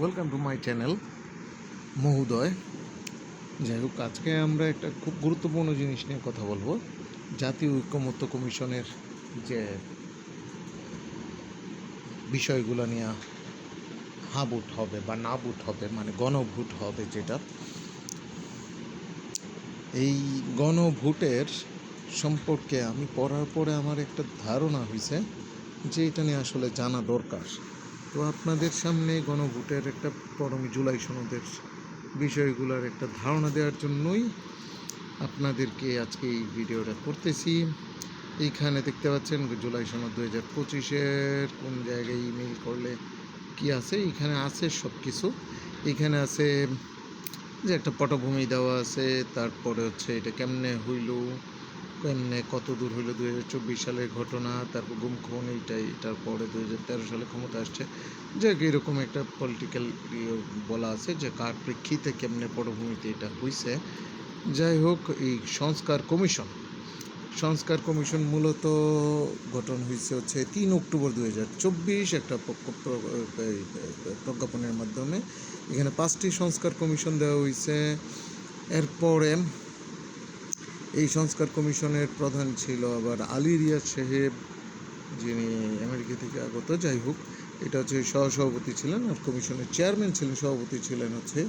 Welcome to my channel মহোদয়। যাই হোক, আজকে আমরা একটা খুব গুরুত্বপূর্ণ জিনিস নিয়ে কথা বলবো। জাতীয় ঐকমত্য কমিশনের যে বিষয়গুলো নিয়ে হাবুট হবে বা না বুট হবে, মানে গণভোট হবে, যেটা এই গণভোটের সম্পর্কে আমি পড়ার পরে আমার একটা ধারণা হয়েছে যে এটা নিয়ে আসলে জানা দরকার। তো আপনাদের সামনে গণভোটের একটা পরম জুলাই সনদের বিষয়গুলোর একটা ধারণা দেওয়ার জন্যই আপনাদেরকে আজকে এই ভিডিওটা করতেছি। এইখানে দেখতে পাচ্ছেন জুলাই সনদ 2025-এর কোন জায়গায় ইমেল করলে কি আছে, এখানে আছে সব কিছু। এখানে আছে যে একটা পটভূমি দেওয়া আছে, তারপরে হচ্ছে এটা কেমনে হইল, কেমনে কত দূর হইলো 2024 সালের ঘটনা, তারপর গুম খুন এইটাই, তারপরে 2013 সালে ক্ষমতা আসছে, যে এরকম একটা পলিটিক্যাল বলা আছে যে কার প্রেক্ষিতে কেমনে পটভূমিতে এটা হয়েছে। যাই হোক, এই সংস্কার কমিশন মূলত গঠন হয়েছে হচ্ছে 3 অক্টোবর 2024 একটা প্রজ্ঞাপনের মাধ্যমে। এখানে 5টি সংস্কার কমিশন দেওয়া হয়েছে। এরপরে এই সংস্কার কমিশনের প্রধান ছিল আবার আলী রিয়াজ সাহেব, যিনি আমেরিকা থেকে আগত। যাই হোক, এটা হচ্ছে সহসভাপতি ছিলেন, আর কমিশনের চেয়ারম্যান ছিলেন, সভাপতি ছিলেন হচ্ছে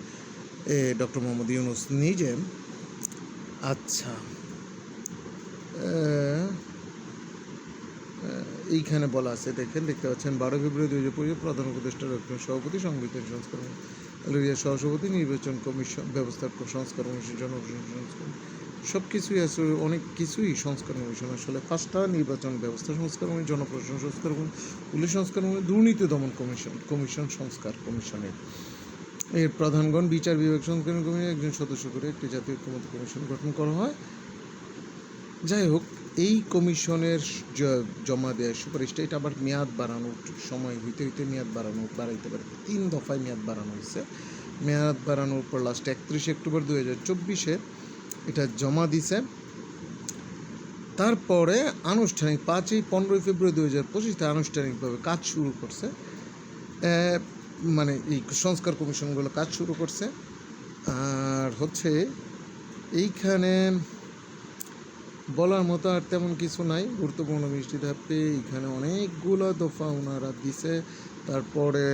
ডক্টর মোহাম্মদ ইউনুস নিজে। আচ্ছা, এইখানে বলা আছে, দেখতে পাচ্ছেন 12 ফেব্রুয়ারি 2025 প্রধান উপদেষ্টা ডক্টর সভাপতি, সংবিধান সংস্কার আলুরিয়া সহসভাপতি, নির্বাচন কমিশন ব্যবস্থার সংস্কার কমিশন, জনপ্রশাসন সংস্কার, সব কিছুই আছে, অনেক কিছুই সংস্কার কমিশন। আসলে 5টা নির্বাচন ব্যবস্থা সংস্কার কমিশন, জনপ্রশাসন সংস্কার কমিশন, পুলিশ সংস্কার কমিশন, দুর্নীতি দমন কমিশন সংস্কার কমিশনের এর প্রধানগণ বিচার বিভাগ সংস্করণ কমিশন একজন সদস্য করে একটি জাতীয় ঐকমত্য কমিশন গঠন করা হয়। যাই হোক, এই কমিশনের জমা দেওয়ার সুপারিশটা, এটা আবার মেয়াদ বাড়ানোর সময় হইতে মেয়াদ বাড়াইতে পারে, 3 দফায় মেয়াদ বাড়ানো হয়েছে। মেয়াদ বাড়ানোর পর লাস্ট 31 অক্টোবর 2024 এটা জমা দিছে। তারপরে আনুষ্ঠানিক 15 ফেব্রুয়ারি 2025 আনুষ্ঠানিকভাবে কাজ শুরু করছে, মানে এই সংস্কার কমিশনগুলো কাজ শুরু করছে। আর হচ্ছে এইখানে বলার মতো আর তেমন কিছু নাই। গুরুত্বপূর্ণ মিষ্টি ধাপে এইখানে অনেকগুলো দফা ওনারা দিছে, তারপরে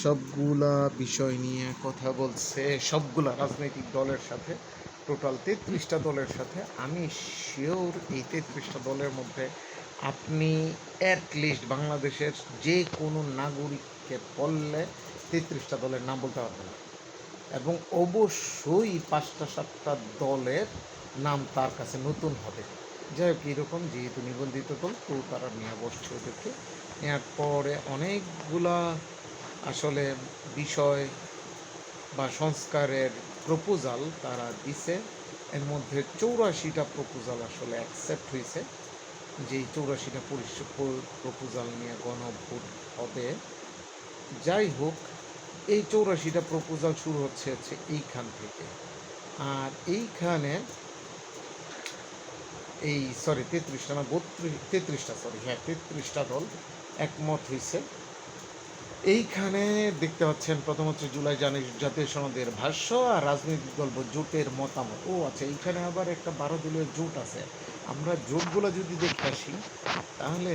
সবগুলা বিষয় নিয়ে কথা বলছে সবগুলা রাজনৈতিক দলের সাথে, টোটাল 33টা দলের সাথে। আমি শিওর এই 33টা দলের মধ্যে আপনি অ্যাটলিস্ট বাংলাদেশের যে কোনো নাগরিককে বললে 33টা দলের নাম বলতে পারবেন, এবং অবশ্যই 5টা-7টা দলের নাম তার কাছে নতুন হবে। যাই হোক, এরকম যেহেতু নিবন্ধিত দল, তো তারা নিয়ে বসছে ওদেরকে। নেওয়ার পরে অনেকগুলা আসলে বিষয় বা সংস্কারের প্রপোজাল তারা দিছে। এর মধ্যে 84টা প্রপোজাল আসলে অ্যাকসেপ্ট হয়েছে, যেই 84টা প্রপোজাল নিয়ে গণভোট হবে। যাই হোক, এই 84টা প্রপোজাল শুরু হচ্ছে এইখান থেকে। আর এইখানে এই 33টা না 33টা, হ্যাঁ 33টা দল একমত হয়েছে। এইখানে দেখতে পাচ্ছেন প্রথম হচ্ছে জুলাই জাতীয় সনদের ভাষ্য আর রাজনৈতিক দল জোটের মতামত। ও আচ্ছা, এইখানে আবার একটা 12 দলীয় জোট আছে। আমরা জোটগুলো যদি দেখে আসি, তাহলে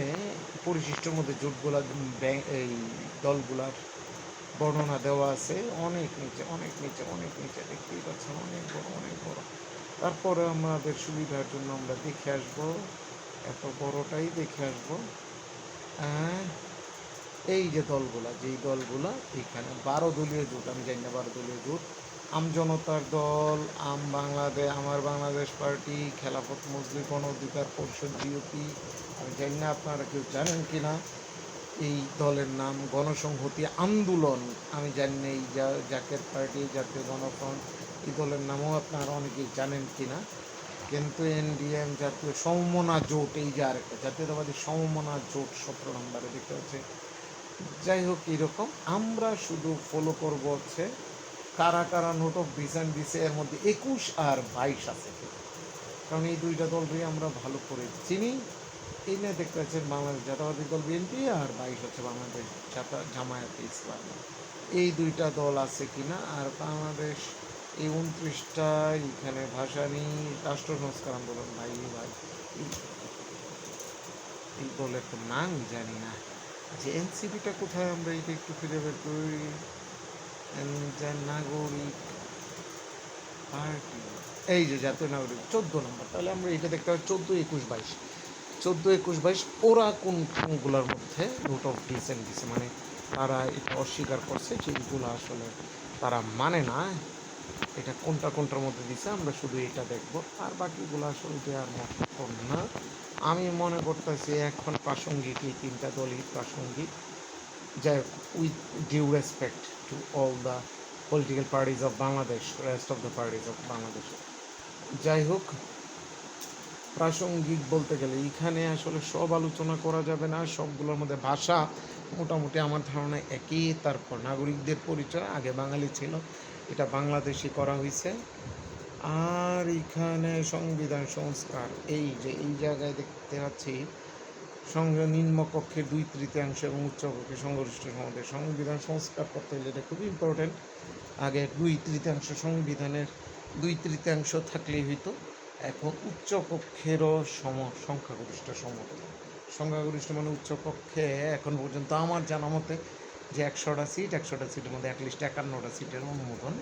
পরিশিষ্টর মধ্যে জোটগুলা এই দলগুলার বর্ণনা দেওয়া আছে অনেক নিচে দেখতেই পাচ্ছেন, অনেক বড়। তারপরে আমাদের সুবিধার জন্য আমরা দেখে আসব, এত বড়টাই দেখে আসব। এই যে যেই দলগুলা এখানে 12 দলীয় জোট, আমি জানি না 12 দলীয় জোট: আমজনতার দল, আমার বাংলাদেশ পার্টি, খেলাফত মজলিস, গণ অধিকার পরিষদ বিওপি, আমি জানি না আপনারা কেউ জানেন কি না এই দলের নাম। গণসংহতি আন্দোলন, আমি জানি না এই জাকের পার্টি, জাতীয় গণফ্রন্ট, এই দলের নামও আপনারা অনেকেই জানেন কি না। কিন্তু এনডিএম, জাতীয় সমমনা জোট, এই যে আরেকটা জাতীয়তাবাদী সমমনা জোট 17 নম্বরে দেখতে হচ্ছে। যাই হোক, এইরকম আমরা শুধু ফলো করব হচ্ছে কারা কারা নোট অফ ডিসেন্ট দিছে। এর মধ্যে 21 আর 22 আছে, কারণ এই দুইটা দলই আমরা ভালো করে চিনি। এই নিয়ে দেখতে পাচ্ছেন বাংলাদেশ জাতীয়তাবাদী দল বিএনপি, আর 22 হচ্ছে বাংলাদেশ জামায়াতে ইসলামী। এই দুইটা দল আছে কিনা। আর বাংলাদেশ এই 29টা এখানে ভাসানী রাষ্ট্র সংস্কার আন্দোলন। ভাই ভাই এই দলের তো নাম জানি না। যে এনসিপিটা কোথায়, আমরা এটা একটু খুঁজে বের করি। নাগরিক পার্টি, এই যে জাতীয় নাগরিক 14 নম্বর। তাহলে আমরা এটা দেখতে পাই 14, 21, 22, 14, 21, 22 ওরা কোনগুলোর মধ্যে নোট অফ ডিসেন্ট দিছে, মানে তারা এটা অস্বীকার করছে যে এইগুলো আসলে তারা মানে না। এটা কোনটার মধ্যে দিছে আমরা শুধু এটা দেখব, আর বাকিগুলো আসলে দেওয়ার মতো না। আমি মনে করতেছি এখন প্রাসঙ্গিক এই তিনটা দলই প্রাসঙ্গিক। যাই হোক, with due respect to all the political parties of Bangladesh, rest of the parties of Bangladesh. যাই হোক, প্রাসঙ্গিক বলতে গেলে এখানে আসলে সব আলোচনা করা যাবে না। সবগুলোর মধ্যে ভাষা মোটামুটি আমার ধারণা একই। তারপর নাগরিকদের পরিচয় আগে বাঙালি ছিল, এটা বাংলাদেশি করা হয়েছে। আর এখানে সংবিধান সংস্কার, এই যে এই জায়গায় দেখতে পাচ্ছি নিম্নকক্ষের 2/3 এবং উচ্চকক্ষের সংগরিষ্ঠ সমাজের সংবিধান সংস্কার করতে হলে এটা খুব ইম্পর্টেন্ট। আগে 2/3 সংবিধানের 2/3 থাকলেই হইতো। এখন উচ্চকক্ষেরও সংখ্যাগরিষ্ঠ সমর্থন। সংখ্যাগরিষ্ঠ মানে উচ্চকক্ষে এখন পর্যন্ত আমার জানা মতে যে 100টা সিটের মধ্যে অ্যাটলিস্ট 51টা সিটের অনুমোদন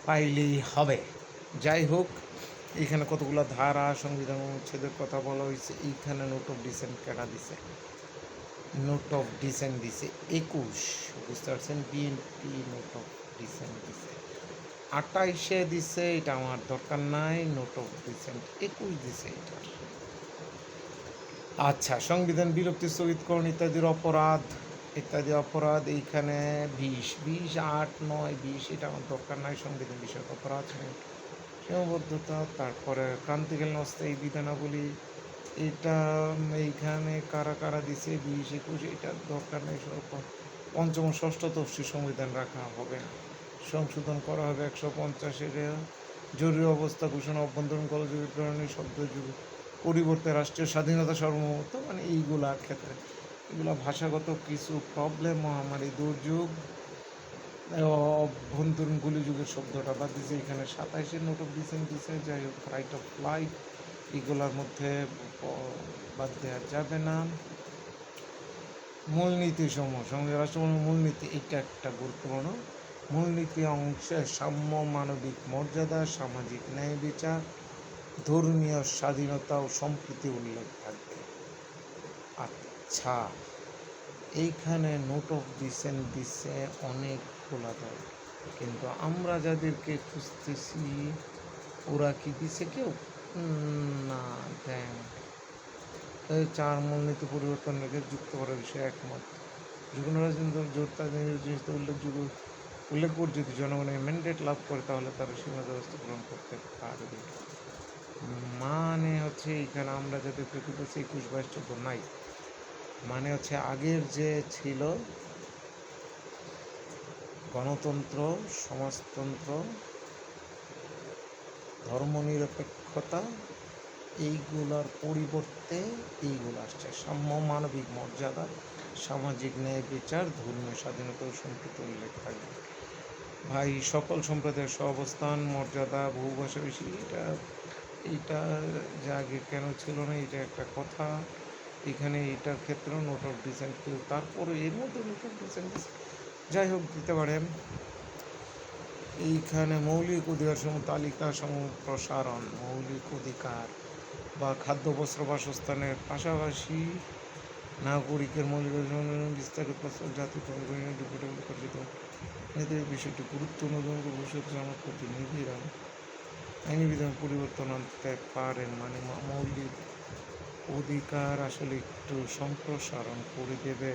পাইলেই হবে। যাই হোক, এইখানে কতগুলো ধারা সংবিধান অনুচ্ছেদের কথা বলা হয়েছে। এইখানে নোট অফ ডিসেন্ট কেটা দিছে, নোট অফ ডিসেন্ট দিছে 21, বুঝতে পারছেন। বিএনপি নোট অফ ডিসেন্ট দিছে 28 দিছে, এটা আমার দরকার নাই। নোট অফ ডিসেন্ট 21 দিছে এটা। আচ্ছা, সংবিধান বিরক্তি স্থগিতকরণ ইত্যাদি অপরাধ এইখানে 20, 8, 9, 20 এটা আমার দরকার নাই। সংবিধান বিষয়ক অপরাধ সীমাবদ্ধতা, তারপরে ক্রান্তিকালীন অস্থায়ী বিধানাবলী, এটা এইখানে কারা কারা দিছে 20, 21, এটার দরকার নেই। পঞ্চম ও ষষ্ঠ তফসিল সংবিধান রাখা হবে না, সংশোধন করা হবে 150-এর। জরুরি অবস্থা ঘোষণা, অভ্যন্তরীণ কলযুগের কারণে শব্দযুগ পরিবর্তে রাষ্ট্রীয় স্বাধীনতা সর্বমত, মানে এইগুলার ক্ষেত্রে এগুলো ভাষাগত কিছু প্রবলেম, মহামারী, দুর্যোগ, অভ্যন্তরীণ গুলিযুগের শব্দটা বাদ দিয়েছে। এখানে 27 নোট অফ ডিসেন্ট দিছে। যাই হোক, রাইট অফ লাইফ এগুলোর মধ্যে বাদ দেওয়া যাবে না। মূলনীতি সমূহ, সংবিধান রাষ্ট্রপতির মূলনীতি, এটা একটা গুরুত্বপূর্ণ মূলনীতি অংশে সাম্য, মানবিক মর্যাদা, সামাজিক ন্যায় বিচার, ধর্মীয় স্বাধীনতা ও সম্প্রীতি উল্লেখ থাকবে। আচ্ছা, এইখানে নোট অফ ডিসেন্ট দিচ্ছে অনেকগুলা দল, কিন্তু আমরা যাদেরকে খুঁজতেছি ওরা কি দিছে কেউ না দেন। 4 মূলনীতি পরিবর্তন রেখে যুক্ত করার বিষয়ে একমত। যুগ্ম রাজনীতি জোর তাদের উল্লেখ করে যদি জনগণের ম্যান্ডেট লাভ করে তাহলে তারা সীমা ব্যবস্থা গ্রহণ করতে পারবে। মানে হচ্ছে এখানে আমরা যাদেরকে খুঁজতেছি 21, 22, 14 নাই, মানে হচ্ছে আগের যে ছিল গণতন্ত্র, সমাজতন্ত্র, ধর্মনিরপেক্ষতা, এইগুলোর পরিবর্তে এইগুলো আসছে সাম্য, মানবিক মর্যাদা, সামাজিক ন্যায় বিচার, ধর্মীয় স্বাধীনতা ও সম্প্রীতি উল্লেখ থাকবে। ভাই, সকল সম্প্রদায়ের সহাবস্থান, মর্যাদা, বহুভাষা বেশি, এইটা যে আগে কেন ছিল না, এটা একটা কথা। এখানে এটার ক্ষেত্রেও নোট অফ ডিসেন্ট কেউ, তারপরে এর মধ্যে নোট অফ ডিসেন্ট যাই হোক দিতে পারেন। এইখানে মৌলিক অধিকার সমূহ তালিকা সমূহ প্রসারণ, মৌলিক অধিকার বা খাদ্য, বস্ত্র, বাসস্থানের পাশাপাশি নাগরিকের মৌলিক অধিকার বিস্তারিত প্রস্তাব জাতীয় পরিচিত এদের বিষয়টি গুরুত্বপূর্ণ ভবিষ্যৎ জনপ্রতিনিধিরা আইনি বিধান পরিবর্তন আনতে পারেন, মানে মৌলিক অধিকার আসলে একটু সম্প্রসারণ করে দেবে।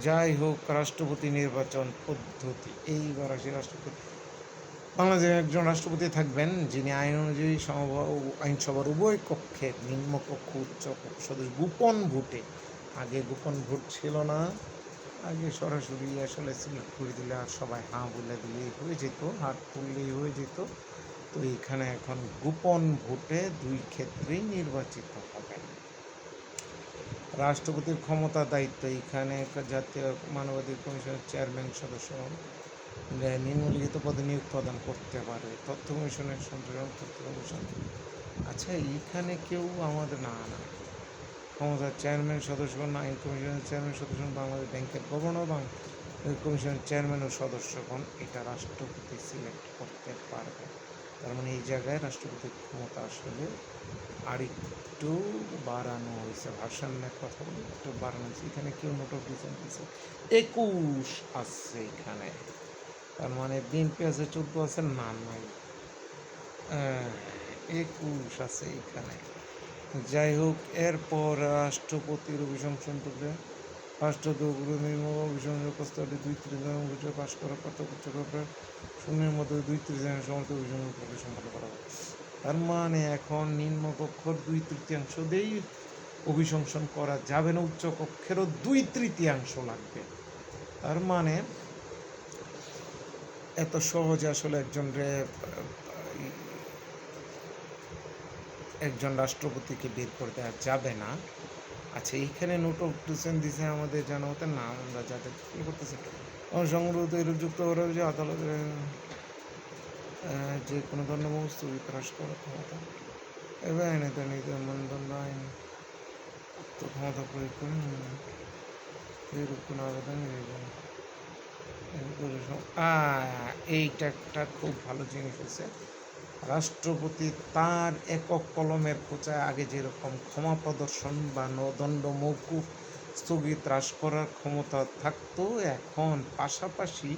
যাই হোক, রাষ্ট্রপতি নির্বাচন পদ্ধতি, এইবার আসে রাষ্ট্রপতি। বাংলাদেশে একজন রাষ্ট্রপতি থাকবেন যিনি আইন অনুযায়ী আইনসভার উভয় কক্ষের নিম্নকক্ষ, উচ্চকক্ষ সদস্য গোপন ভোটে, আগে গোপন ভোট ছিল না, আগে সরাসরি আসলে সিলেক্ট করে দিলে আর সবাই হাঁ বলে দিলেই হয়ে যেত, হাত তুললেই হয়ে যেত। তো এখানে এখন গোপন ভোটে 2 ক্ষেত্রেই নির্বাচিত হবেন। রাষ্ট্রপতির ক্ষমতা দায়িত্ব এখানে জাতীয় মানবাধিকার কমিশনের চেয়ারম্যান সদস্য নিম্নলিখিত পদে নিয়োগ প্রদান করতে পারে। তথ্য কমিশনের সংযোজন, তথ্য কমিশন। আচ্ছা, এইখানে কেউ আমাদের না না ক্ষমতা চেয়ারম্যান সদস্যগণ, আইন কমিশনের চেয়ারম্যান সদস্যগণ, বাংলাদেশ ব্যাংকের গভর্নর, কমিশনের চেয়ারম্যান ও সদস্যগণ এটা রাষ্ট্রপতি সিলেক্ট করতে পারবে। তার মানে এই জায়গায় রাষ্ট্রপতির ক্ষমতা আসলে আরেকটু বাড়ানো হয়েছে, ভার্সানের কথা বলে একটু বাড়ানো হয়েছে। এখানে কেউ নোট অফ ডিসেন্ট দিয়েছে 21 আছে এখানে, তার মানে বিএনপি আছে 14 আছে, না নাই 21 আছে এখানে। যাই হোক, এরপর রাষ্ট্রপতির অভিশংসন করলে রাষ্ট্রপতি অভিশংসন প্রস্তাবটি 2/3 পাশ করা পার্থক্য শূন্যের মধ্যে 2/3 সমর্থ অভিশংসন প্রক্রিয়া সম্পন্ন করা হবে। তার মানে এখন নিম্নকক্ষর 2/3 দিয়েই অভিশংসন করা যাবে না, উচ্চ কক্ষেরও 2/3 লাগবে। তার মানে এত সহজে আসলে একজন রাষ্ট্রপতিকে বের করে দেওয়া যাবে না। আচ্ছা, এইখানে নোট অফ ডিসেন্ট দিছে আমাদের জানা মতে না, আমরা যাদের করতেছি সংগ্রহত এরূপযুক্ত করা যে আদালতে যে কোনো দণ্ডমূল স্থগিত হ্রাস করার ক্ষমতা এবং আইনে মানদণ্ড আইন ক্ষমতা প্রয়োগ করে এরূপ কোনো আবেদন এইটা একটা খুব ভালো জিনিস হচ্ছে। রাষ্ট্রপতি তার একক কলমের খোঁচায় আগে যেরকম ক্ষমা প্রদর্শন বা দণ্ড মওকুফ স্থগিত হ্রাস করার ক্ষমতা থাকতো, এখন পাশাপাশি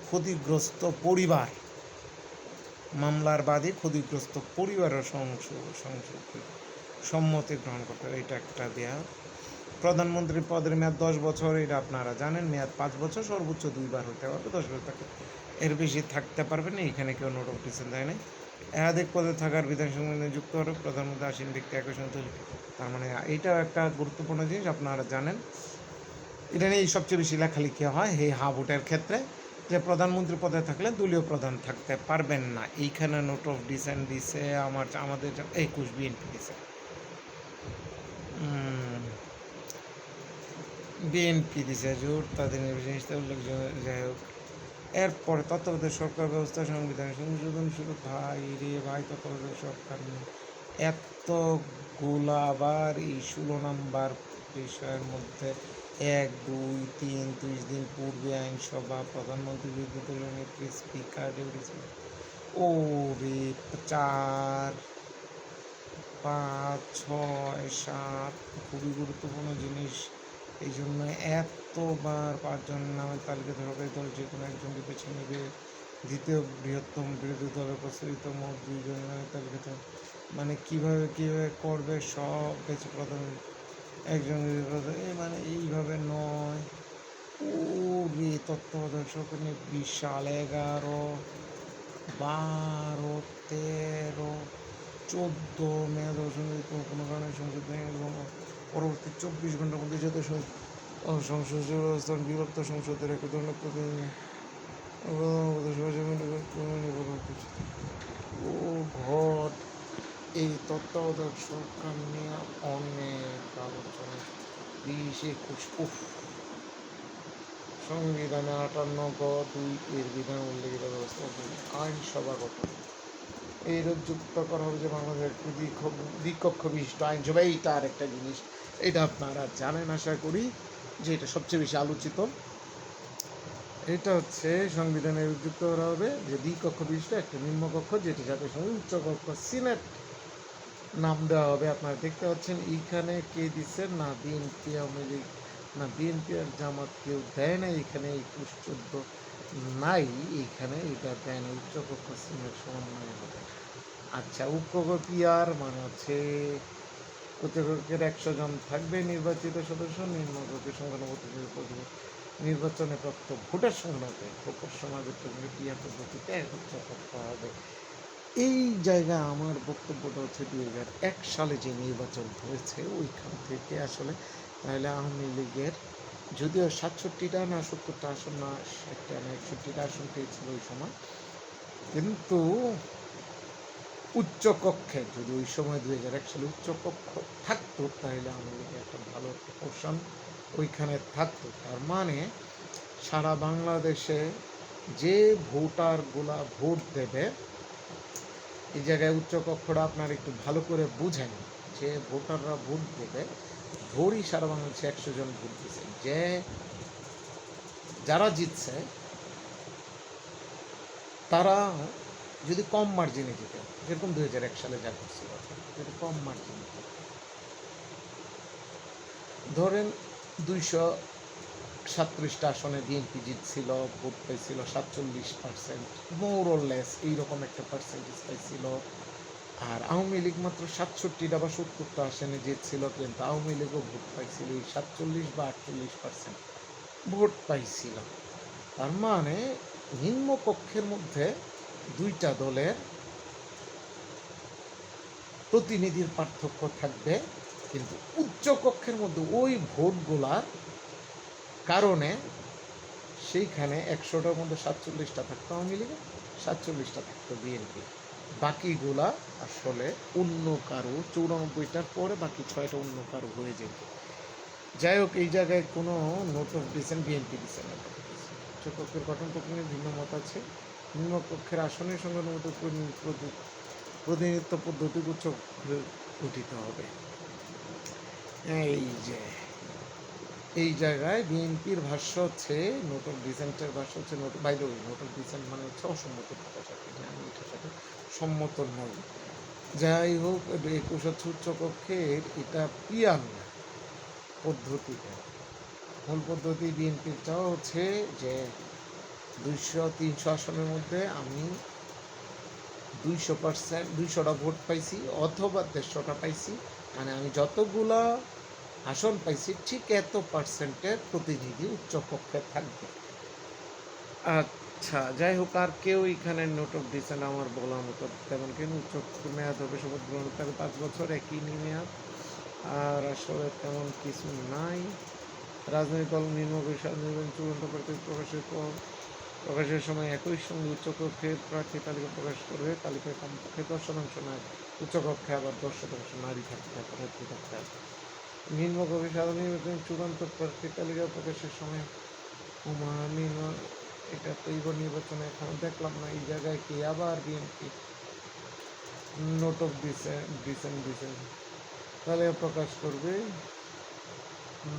ক্ষতিগ্রস্ত পরিবার, মামলার বাদী ক্ষতিগ্রস্ত পরিবারের সম্মতি গ্রহণ করতে হবে। এটা একটা দেয়া। প্রধানমন্ত্রী পদের মেয়াদ 10 বছর, এটা আপনারা জানেন। মেয়াদ 5 বছর, সর্বোচ্চ 2 বার হতে পারবে, 10 বছর থাকতে, এর বেশি থাকতে পারবে না। এখানে কেউ নোট অফ ডিসেন্ট দেয় নাই। একাধিক পদে থাকার বিধান সংবিধানে যুক্ত হবে প্রধানমন্ত্রী আসীন ব্যক্তি একই সঙ্গে তৈরি। তার মানে এইটাও একটা গুরুত্বপূর্ণ জিনিস, আপনারা জানেন। এটা নিয়ে সবচেয়ে বেশি লেখালেখি হয় এই হা ভোটের ক্ষেত্রে, যে প্রধানমন্ত্রী পদে থাকলে দলীয় প্রধান থাকতে পারবেন না। এইখানে নোট অফ ডিসেন্ট দিছে আমাদের 21 বিএনপি দিছে, বিএনপি দিছে জোর তাদের জিনিসটা উল্লেখযোগ্য। যাই হোক, এরপরে তত্ত্বাবধায়ক সরকার ব্যবস্থা সংবিধান সংশোধন শুরু। ভাই রে ভাই, তত্ত্বাবধায়ক সরকার নিয়ে এতগুলা আবার এই 16 নম্বর বিষয়ের মধ্যে 1, 2, 3 20 দিন পূর্বে আইনসভা, প্রধানমন্ত্রী বিরোধী দলীয় নেত্রী, স্পিকার, ও রে 4, 5, 6, 7 খুবই গুরুত্বপূর্ণ জিনিস। এই জন্য এতবার 5 জনের নামের তালিকা সরকারি দল যে কোনো একজনকে বেছে নেবে। দ্বিতীয় বৃহত্তম বিরোধী দলের প্রস্তাবিত মোট 2 জনের নামের তালিকাতে, মানে কীভাবে করবে সব বেছে প্রধান একজন মানে এইভাবে নয়। ও রে, তত্ত্বাবধায়ক সরকার নিয়ে বিশাল 11, 12, 13, 14 মেয়াদ কোনো কারণে সংসদ এবং পরবর্তী 24 ঘন্টার মধ্যে যাতে সংসদ ব্যবস্থান বিভক্ত সংসদের এক ধরনের ও ঘট। এই তত্ত্বাবধায়ক সরকার নিয়ে অনেক আলোচনা। 20-21 সংবিধানে 58(2) এর বিধান উল্লেখিত ব্যবস্থা আইনসভা গঠন এইরূপ যুক্ত করা হবে যে বাংলাদেশের একটি দ্বিকক্ষ বিশিষ্ট আইনসভা। এইটা আর একটা জিনিস, এটা আপনারা জানেন আশা করি, যে এটা সবচেয়ে বেশি আলোচিত। এটা হচ্ছে সংবিধানে যুক্ত করা হবে যে দ্বিকক্ষ বিশিষ্ট একটা নিম্নকক্ষ, যেটি জাতীয় সঙ্গে উচ্চকক্ষ সিনেট নাম দেওয়া হবে। আপনারা দেখতে পাচ্ছেন এইখানে কে দিচ্ছে না, বিএনপি, আওয়ামী লীগ না, বিএনপি আর জামাত কেউ দেয় না। এখানে 21-14 নাই, এইখানে এটা দেয় না। উচ্চকক্ষ সিনেট সমন্বয় হবে। আচ্ছা, উপকক্ষ কি আর মানে হচ্ছে উচ্চকক্ষের 100 জন থাকবে নির্বাচিত সদস্য, নিম্নকক্ষের সংখ্যানুপাতিক নির্বাচনে প্রাপ্ত ভোটের সংখ্যাতে প্রপোর্শনাল ক্রিয়া পদ্ধতিতে উচ্চকক্ষ হবে। এই জায়গায় আমার বক্তব্যটা হচ্ছে 2001 সালে যে নির্বাচন হয়েছে ওইখান থেকে আসলে, তাহলে আওয়ামী লীগের যদিও 67টা না 70টা আসন না 60টা না 61টা আসন পেয়েছিল ওই সময়, কিন্তু উচ্চ কক্ষে যদি ওই সময় 2001 সালে উচ্চ কক্ষ থাকতো তাহলে আওয়ামী লীগের একটা ভালো একটা পোর্শন ওইখানে থাকতো। তার মানে সারা বাংলাদেশে যে ভোটারগুলা ভোট দেবে, এই জায়গায় উচ্চ কক্ষটা আপনার একটু ভালো করে বুঝেন, যে ভোটাররা ভোট দেবে, ধরি সারা বাংলাদেশে 100 জন ভোট দিচ্ছে, যে যারা জিতছে তারা যদি কম মার্জিনে জিতে, যেরকম 2001 সালে যা করছিল, যদি কম মার্জিনে ধরেন 237টা আসনে বিএনপি জিতছিল, ভোট পাইছিল 47%, মোর অর লেস এইরকম একটা পার্সেন্টেজ পাইছিল। আর আওয়ামী লীগ মাত্র 67টা বা 70টা আসনে জিতছিল, কিন্তু আওয়ামী লীগও ভোট পাইছিল এই 47 বা 48% ভোট পাইছিল। তার মানে নিম্নকক্ষের মধ্যে দুইটা দলের প্রতিনিধির পার্থক্য থাকবে, কিন্তু উচ্চ কক্ষের মধ্যে ওই ভোটগুলার কারণে সেইখানে 100টার মধ্যে 47টা থাকতো আওয়ামী লীগের, 47টা থাকতো বিএনপি, বাকিগুলা আসলে অন্য কারো, 94টার পরে বাকি 6টা অন্য কারো হয়ে যেত। যাই হোক, এই জায়গায় কোনো নোট অফ ডিসেন্ট বিএনপি দিচ্ছে না। উচ্চকক্ষের গঠন প্রক্রিয়ায় ভিন্ন মত আছে। নিম্নকক্ষের আসনের সঙ্গে প্রতিনিধিত্ব পদ্ধতি উচ্চ গঠিত হবে। এই জায়গায় বিএনপির ভাষ্য হচ্ছে, নোট অফ ডিসেন্টের ভাষ্য হচ্ছে, by the way, note of dissent মানে হচ্ছে অসম্মত থাকা, সাথে আমি এটার সাথে সম্মত নই। যাই হোক, 21 হচ্ছে উচ্চকক্ষের এটা পিয়ান পদ্ধতিতে, মূল পদ্ধতি বিএনপির চাওয়া হচ্ছে যে 200-300 আসনের মধ্যে আমি 200টা ভোট পাইছি অথবা 150টা পাইছি, মানে আমি যতগুলা আসন পাইছি ঠিক এত পার্সেন্টের প্রতিনিধি উচ্চকক্ষে থাকবে। আচ্ছা, যাই হোক, আর কেউ এখানে নোট অফ ডিসেন্ট আমার বলার মতো তেমন কেন। উচ্চকক্ষ মেয়াদ হবে শপথ গ্রহণ তাকে 5 বছর, একই মেয়াদ, আর আসলে তেমন কিছু নাই। রাজনৈতিক দল নিম্নকক্ষে নির্বাচন চূড়ান্ত প্রার্থী প্রকাশের সময় একই সঙ্গে উচ্চকক্ষের প্রার্থী তালিকা প্রকাশ করবে। তালিকায় কমপক্ষে 10% নারী, উচ্চকক্ষে আবার 10% নারী থাকতে হবে, প্রার্থী থাকতে হবে। নিম্নকক্ষে সাধারণ নির্বাচন চূড়ান্ত প্রার্থী তালিকা প্রকাশের সময় এটা তো এইবার নির্বাচনে এখন দেখলাম না, এই জায়গায় কি আবার বিএনপি নোট অফ ডিসেন্ট তালিকা প্রকাশ করবে।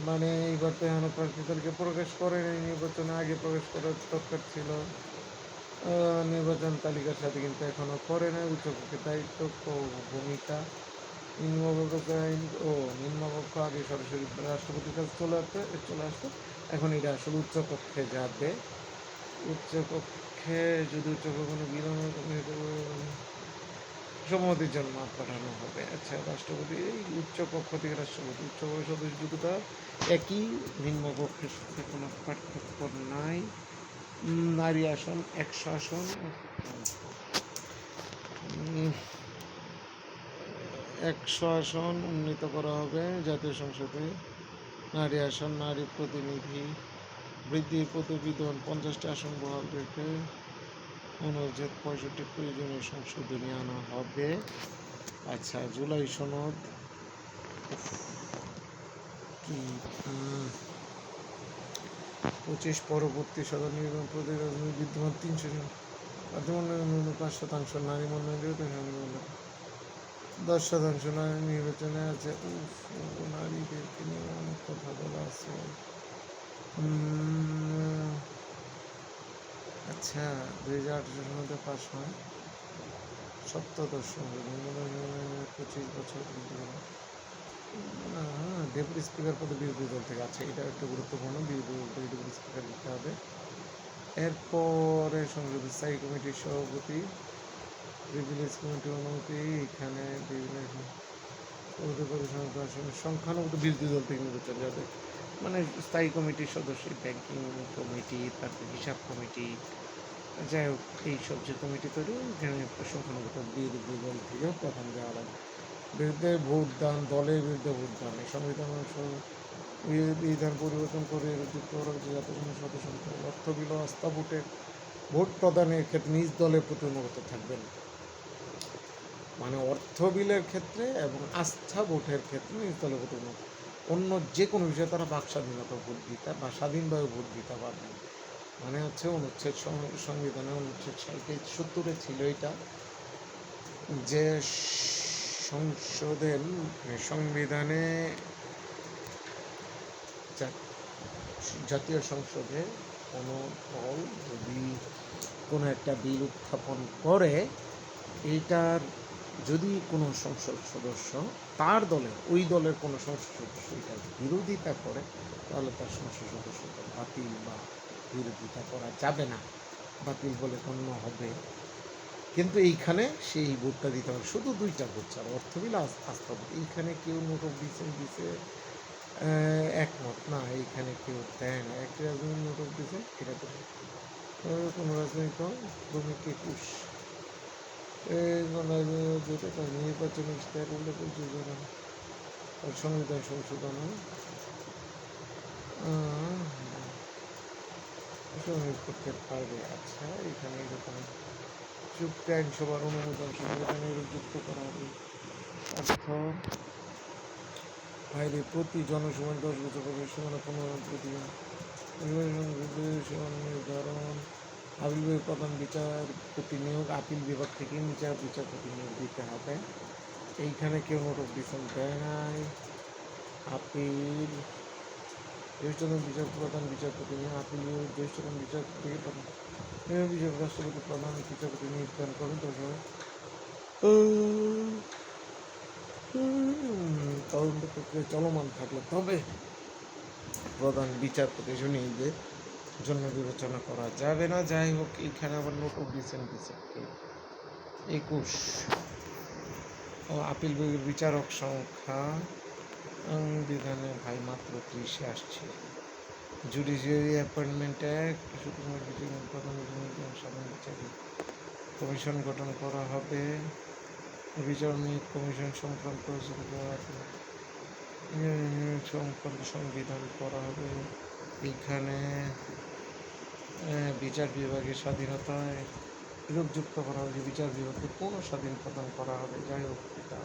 মানে এইবার তো এখনো প্রার্থী তালিকা প্রকাশ করে নাই, নির্বাচনে আগে প্রকাশ করার দরকার ছিল। নির্বাচন তালিকার সাথে কিন্তু এখনো করে নাই। উচ্চকক্ষের দায়িত্ব ভূমিকা নিম্নকক্ষ আগে সরাসরি রাষ্ট্রপতির কাছে চলে আসতো, এখন এটা আসলে উচ্চকক্ষে যাবে। উচ্চকক্ষে যদি উচ্চকক্ষ কোনো সম্মতির জন্য পাঠানো হবে। আচ্ছা, রাষ্ট্রপতি এই উচ্চকক্ষ থেকে রাষ্ট্রপতি, উচ্চকক্ষ সদস্য দুটোটা একই, নিম্নকক্ষের সাথে কোনো পার্থক্য নাই। নারী আসন 100 আসন, 100 আসন উন্নীত করা হবে জাতীয় সংসদে। নারী আসন, নারী প্রতিনিধি বৃদ্ধি প্রতিবেদন 50টা আসন বহাল রেখে অনুচ্ছেদ 65 প্রয়োজনীয় সংশোধনী আনা হবে। আচ্ছা, জুলাই সনদ কি 25 পরবর্তী সাধারণ নির্বাচন প্রতি রাজনৈতিক বিদ্যমান 300 জন প্রার্থী 5% নারী মনোনয়ন, 10% নারী নির্বাচনে আছে। নারীদেরকে নিয়ে অনেক কথা বলা আছে। আচ্ছা, 2018 সালে পাস হয় সপ্তদশ 25 বছর ডেপুটি স্পিকার পদে বিরোধী দল থেকে। আচ্ছা, এটা একটা গুরুত্বপূর্ণ, ডেপুটি স্পিকার দিতে হবে। এরপরে সংসদের স্থায়ী কমিটির সভাপতি, প্রিভিলেজ কমিটির অনুমতি, এখানে বিভিন্ন সংখ্যানুগত বিরোধী দল থেকে নির্বাচন যাবে। মানে স্থায়ী কমিটির সদস্য, ব্যাংকিং কমিটি, তারপর হিসাব কমিটি, যাই হোক এইসব যে কমিটি তৈরি, এখানে সংখ্যানুগত বিরোধী দল থেকেও প্রধান দেওয়া লাগবে। বিরুদ্ধে ভোটদান, দলের বিরুদ্ধে ভোটদান, সংবিধান বিধান পরিবর্তন করে যুক্ত করা হচ্ছে জাতীয় সদস্য অর্থ বিল আস্থা ভোট প্রদানের ক্ষেত্রে নিজ দলের প্রতি অনুগত থাকবেন। মানে অর্থ বিলের ক্ষেত্রে এবং আস্থা ভোটের ক্ষেত্রে নিচতলে ভোটের মতো অন্য যে কোনো বিষয়ে তারা বাক স্বাধীনতা ভোট দিতে বা স্বাধীনভাবে ভোট দিতে পারবেন। মানে হচ্ছে অনুচ্ছেদ সংবিধানে অনুচ্ছেদ 70-এ ছিল এটা, যে সংসদের সংবিধানে জাতীয় সংসদে কোনো দল যদি কোনো একটা বিল উত্থাপন করে, এইটার যদি কোনো সংসদ সদস্য তার দলের ওই দলের কোনো সংসদ সদস্য এটার বিরোধিতা করে, তাহলে তার সংসদ সদস্যতা বাতিল বা বিরোধিতা করা যাবে না, বাতিল বলে গণ্য হবে। কিন্তু এইখানে সেই ভোটটা দিতে হবে, শুধু 2টা ভোট ছাড়া, অর্থ বিল আস্থা ভোট। এইখানে কেউ নোট অফ দিছে একমত না, এইখানে কেউ দেয় না। একটি রাজনৈতিক নোট অফ দিছে, এটা কোনো রাজনৈতিক দল শ্রমিক 21 যেটা তার নির্বাচনী ইশতেহার উল্লেখ যোজনা সংবিধান সংশোধন করতে পারবে। আচ্ছা, এখানে এরকম চুক্তি আইনসভার অনুমোদন সংবিধানে যুক্ত করা হবে। অর্থ বাইরে প্রতি জনসময় 10 বছর পরে সীমানা পুনরাবৃত্তি নির্ধারণ, আপিল বিভাগ প্রধান বিচারপতি নিয়োগ, আপিল বিভাগ থেকে বিচারপতি নিয়োগ দিতে হবে। এইখানে কেউ নোট অফ ডিসেন্ট দেয় নাই। আপিল জ্যেষ্ঠতম প্রধান বিচারপতি নিয়োগ, আপিল বিভাগ জ্যেষ্ঠতম বিচারপতি প্রধান রাষ্ট্রপতি প্রধান বিচারপতি নির্ধারণ করেন। তদন্ত প্রক্রিয়া চলমান থাকলে তবে প্রধান বিচারপতি নিয়োগের জন্য বিবেচনা করা যাবে না। যাই হোক, এইখানে আবার নোট অফ ডিসেন্ট দিচ্ছে 21। ও আপিল বিভাগের বিচারক সংখ্যা বিধানে ভাই মাত্র 30-এ আসছে। জুডিশিয়ারি অ্যাপয়েন্টমেন্ট অ্যাক্ট, সুপ্রিম প্রধান সাধারণ বিচারিক কমিশন গঠন করা হবে। বিচারণী কমিশন সংক্রান্ত সংবিধান করা হবে। এইখানে বিচার বিভাগের স্বাধীনতায় বিরোধযুক্ত করা হবে, বিচার বিভাগকে কোনো স্বাধীন প্রদান করা হবে। যাই হোক, এটা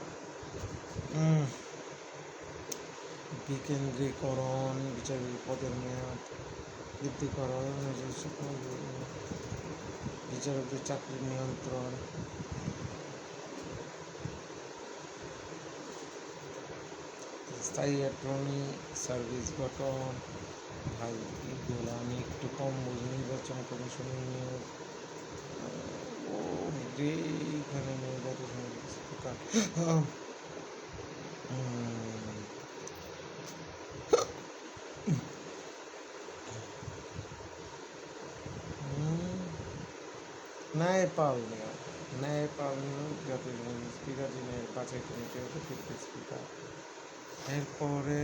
বিকেন্দ্রীকরণ, বিচার পদের মেয়াদ বৃদ্ধি করা, বিচারকদের চাকরির নিয়ন্ত্রণ, স্থায়ী অ্যাটর্নি সার্ভিস গঠন। ভাই এগুলো আমি একটু কম বুঝি। নির্বাচন কমিশনের নিয়োগ, এইখানে ন্যায়পাল নিয়োগ, ন্যায়পাল নিয়োগ জাতীয় স্পিকার, যিনি বাছাই কমিটি অতিরিক্ত স্পিকার। এরপরে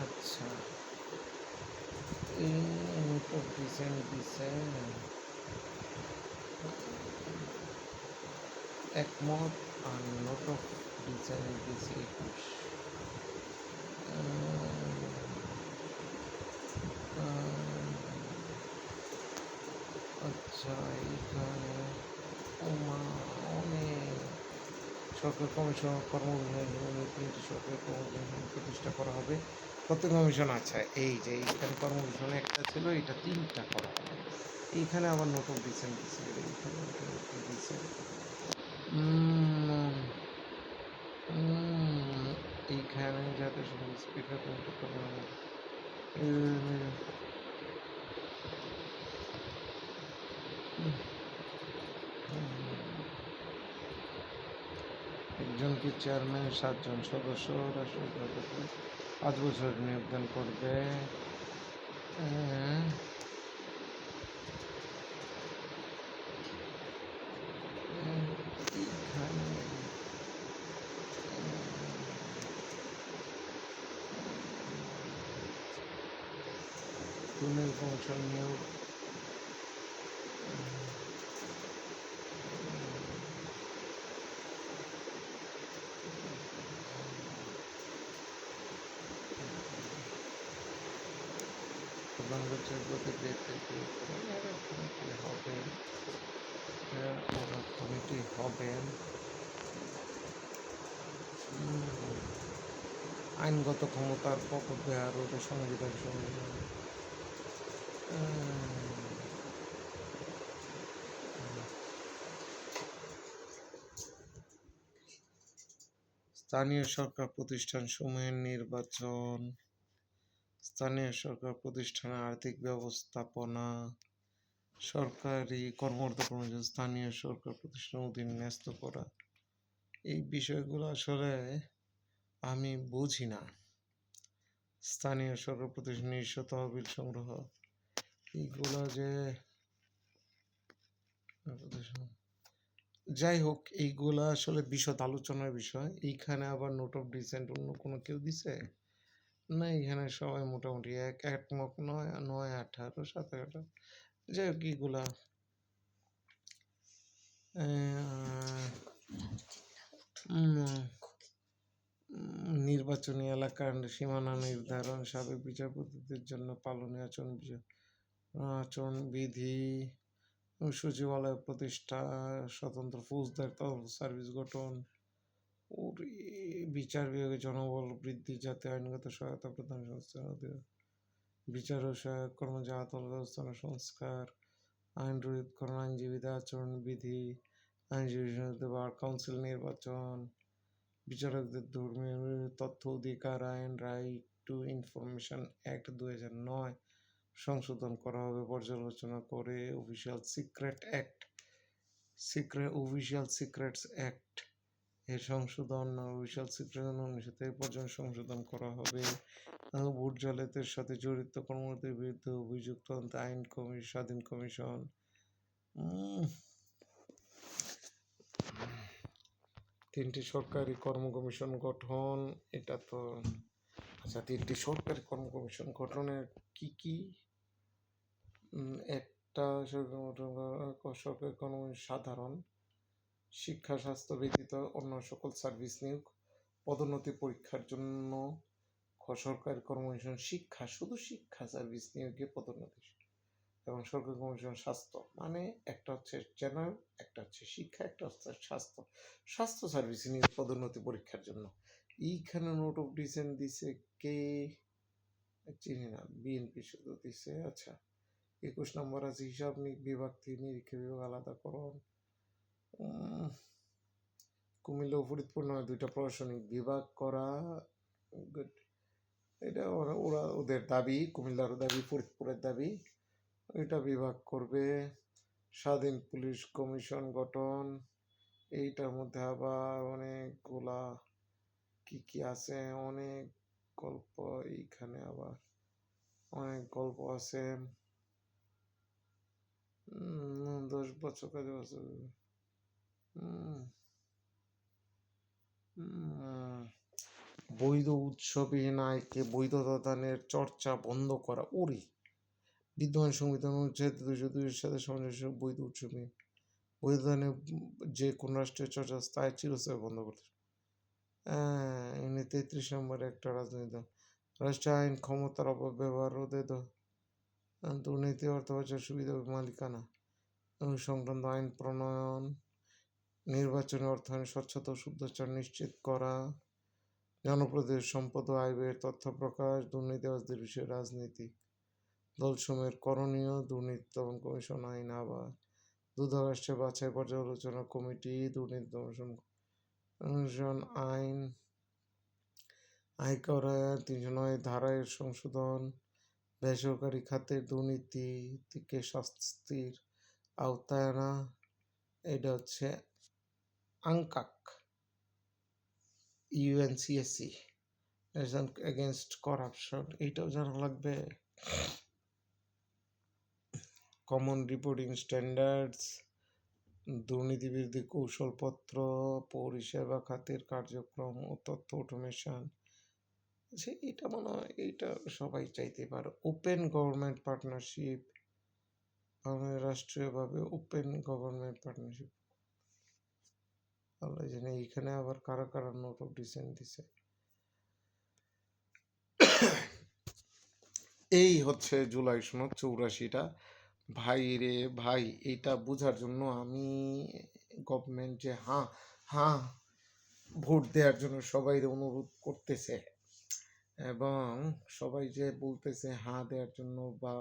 আচ্ছা, এই নোট অফ ডিসেন্ট দিছে একমত, আর নোট অফ ডিসেন্ট দিছে 21। আচ্ছা, এইখানে অনেক সরকারি কমিশন কর্মবিধান 3টি সরকারি কর্মবিধান প্রতিষ্ঠা করা হবে। কত কমিশন? আচ্ছা, এই যে এইখানে কর্মবিধান একটা ছিল, এটা 3টা করা হবে। এইখানে আবার নোট অফ ডিসেন্ট দিচ্ছে, এইখানে দিচ্ছে এইখানে জাতীয় সংসদ স্পিকার একজনকে চেয়ারম্যান, 7 জন সদস্য রাষ্ট্রপতি 5 বছর নিয়োগদান করবে। কমিশন নিয়োগ, বাংলাদেশের প্রতি ব্যক্তিকে এরা কমিটি হবে, ওরা কমিটি হবেন। আইনগত ক্ষমতার অপব্যবহার ওটা সংবিধান সম্মেলন। স্থানীয় সরকার প্রতিষ্ঠান সমূহের নির্বাচন, স্থানীয় সরকার প্রতিষ্ঠানের আর্থিক ব্যবস্থাপনা, সরকারি কর্মরত কর্মচারী স্থানীয় সরকার প্রতিষ্ঠানের অধীনে ন্যস্ত করা, এই বিষয়গুলো আসলে আমি বুঝি না। স্থানীয় সরকার প্রতিষ্ঠান নিজস্ব তহবিল সংগ্রহ, এইগুলো যে যাই হোক, এইগুলা আসলে বিশদ আলোচনার বিষয়। এইখানে আবার নোট অফ ডিসেন্ট অন্য কোনো কেউ দিছে না? এখানে সবাই মোটামুটি একমত নয়, 9, 18, 17, যাই হোক এইগুলা নির্বাচনী এলাকার সীমানা নির্ধারণ, সাবেক বিচারপতিদের জন্য পালনীয় আচরণবিধি, সচিবালয় প্রতিষ্ঠা, স্বতন্ত্র ফৌজদার তদন্ত সার্ভিস গঠন, বিচার বিভাগে জনবল বৃদ্ধি যাতে আইনগত সহায়তা প্রদান সংস্থার বিচার ও সহায়ক কর্মচারী আদালত ব্যবস্থাপনা সংস্কার, আইন রোধকরণ, আইনজীবীদের আচরণবিধি, আইনজীবী বার কাউন্সিল নির্বাচন, বিচারকদের ধর্মীয় তথ্য অধিকার আইন, রাইট টু ইনফরমেশন অ্যাক্ট 2009 সংশোধন করা হবে পর্যালোচনা করে, অফিসিয়াল সিক্রেটস অ্যাক্ট এর সংশোধন, অফিসিয়াল সিক্রেট 1923 পর্যন্ত সংশোধন করা হবে, ভোট জালিয়াতির সাথে জড়িত কর্মকর্তাদের বিরুদ্ধে অভিযোগ তদন্ত আইন স্বাধীন কমিশন, তিনটি সরকারি কর্ম কমিশন গঠন। এটা তো আচ্ছা, তিনটি সরকারি কর্ম কমিশন গঠনের কি একটা সরকারি কর্ম সাধারণ শিক্ষা, স্বাস্থ্য ব্যতীত অন্য সকল সার্ভিস নিয়োগ, পদোন্নতি পরীক্ষার জন্য সরকারি কর্মকমিশন শিক্ষা, শুধু শিক্ষা সার্ভিস নিয়োগে পদোন্নতি, এবং সরকারি কমিশন স্বাস্থ্য, মানে একটা হচ্ছে জেনারেল, একটা হচ্ছে শিক্ষা, একটা হচ্ছে স্বাস্থ্য সার্ভিস নিয়োগ পদোন্নতি পরীক্ষার জন্য। এইখানে নোট অফ ডিসেন্ট দিছে কে চিনি না, বিএনপি শুধু দিছে। আচ্ছা, 21 নম্বর আছে হিসাব বিভাগ থেকে নিরীক্ষা বিভাগ আলাদাকরণ। কুমিল্লা ও ফরিদপুর নয়, 2টা প্রশাসনিক বিভাগ করা, গুড। এটা ওদের দাবি, কুমিল্লার দাবি, ফরিদপুরের দাবি, এটা বিভাগ করবে। স্বাধীন পুলিশ কমিশন গঠন, এইটার মধ্যে আবার অনেকগুলা কি আছে, অনেক গল্প, এইখানে আবার অনেক গল্প আছে। 10 বছর কাজে বছর, বৈধ উৎসবিহীন আয়কে বৈধতা দানের চর্চা বন্ধ করা। ওরে, বিদ্যমান সংবিধান অনুচ্ছেদ 202 সাথে সামঞ্জস্য, বৈধ উৎসবিহীন বৈধ দানের যে কোন রাষ্ট্রীয় চর্চা স্থায়ী চিরস্থায়ী বন্ধ করতে। 33 নম্বরে একটা রাজনৈতিক দল রাষ্ট্রীয় আইন ক্ষমতার অপব্যবহার রোধে দুর্নীতি, অর্থ পাচার, সুবিধা মালিকানা সংক্রান্ত আইন প্রণয়ন, নির্বাচনী অর্থায়ন, স্বচ্ছতা ও শুদ্ধাচার নিশ্চিত করা, জনপ্রতিনিধির সম্পদ ও আয় ব্যয়ের তথ্য প্রকাশ, দুর্নীতিবাজদের বিষয়ে রাজনীতিক দলসমূহের করণীয়, দুর্নীতি দমন কমিশন আইন, আবার রাষ্ট্রের বাছাই পর্যালোচনা কমিটি, দুর্নীতি দমন আইন, আয়কর 309 ধারার সংশোধন, বেসরকারি খাতের দুর্নীতি থেকে শাস্তির আওতায় আনা, এটা হচ্ছে আংকাক, ইউএনসিএসসি এগেনস্ট করাপশন, এইটাও জানা লাগবে। কমন রিপোর্টিং স্ট্যান্ডার্ডস, দুর্নীতি বিরোধী কৌশলপত্র, পরিষেবা খাতের কার্যক্রম ও তথ্য অটোমেশন, এটা মনে হয় এইটা সবাই চাইতে পারে। ওপেন গভর্নমেন্ট পার্টনারশিপ, রাষ্ট্রীয়ভাবে ওপেন গভর্নমেন্ট পার্টনারশিপ, আল্লাহ জানে এইখানে আবার কারা কারা নোট অফ ডিসেন্ট দিছে। এই হচ্ছে জুলাই সনদ 84টা। ভাই রে ভাই, এটা বোঝার জন্য আমি গভর্নমেন্ট যে হ্যাঁ ভোট দেওয়ার জন্য সবাই অনুরোধ করতেছে, এবং সবাই যে বলতেছে হ্যাঁ দেওয়ার জন্য বা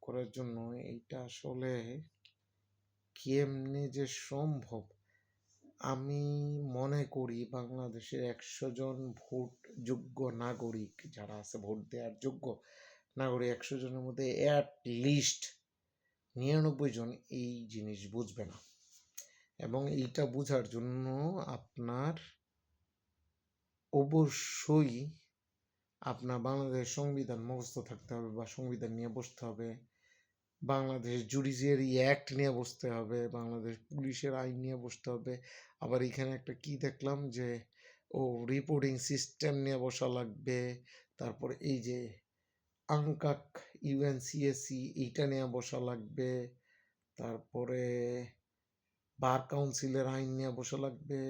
করার জন্য, এইটা আসলে কেমনে যে সম্ভব। আমি মনে করি বাংলাদেশের 100 জন ভোট যোগ্য নাগরিক যারা আছে, ভোট দেওয়ার যোগ্য নাগরিক 100 জনের মধ্যে অ্যাট লিস্ট 99 জন এই জিনিস বুঝবে না। এবং এইটা বোঝার জন্য আপনার অবশ্যই আপনার বাংলাদেশ সংবিধান মুখস্থ থাকতে হবে, বা সংবিধান নিয়ে বসতে হবে, বাংলাদেশ জুডিশিয়ারি অ্যাক্ট নিয়ে বসতে হবে, বাংলাদেশ পুলিশের আইন নিয়ে বসতে হবে। আবার এখানে একটা কি দেখলাম যে রিপোর্টিং সিস্টেম নিয়ে বসা লাগবে। তারপর এই যে আঙ্কাক ইউএনসিএসি এইটা নিয়ে বসা লাগবে। তারপরে বার কাউন্সিলের আইন নিয়ে বসা লাগবে।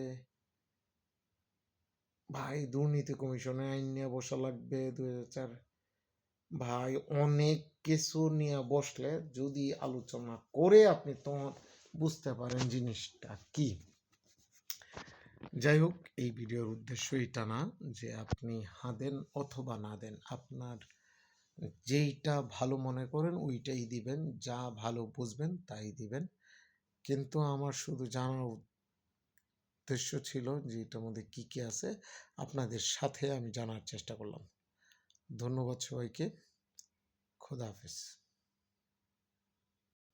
ভাই দুর্নীতি কমিশনের আইন নিয়ে বসা লাগবে 2004। ভাই অনেক কিছু নিয়ে বসলে যদি আলোচনা করে আপনি তোমার বুঝতে পারেন জিনিসটা কি। যাই হোক, এই ভিডিওর উদ্দেশ্য এটা না যে আপনি হা দেন অথবা না দেন, আপনার যেইটা ভালো মনে করেন ওইটাই দিবেন, যা ভালো বুঝবেন তাই দিবেন। কিন্তু আমার শুধু জানার উদ্দেশ্য ছিল যে এটার মধ্যে কি কি আছে, আপনাদের সাথে আমি জানার চেষ্টা করলাম। ধন্যবাদ সবাইকে। খোদা হাফেজ।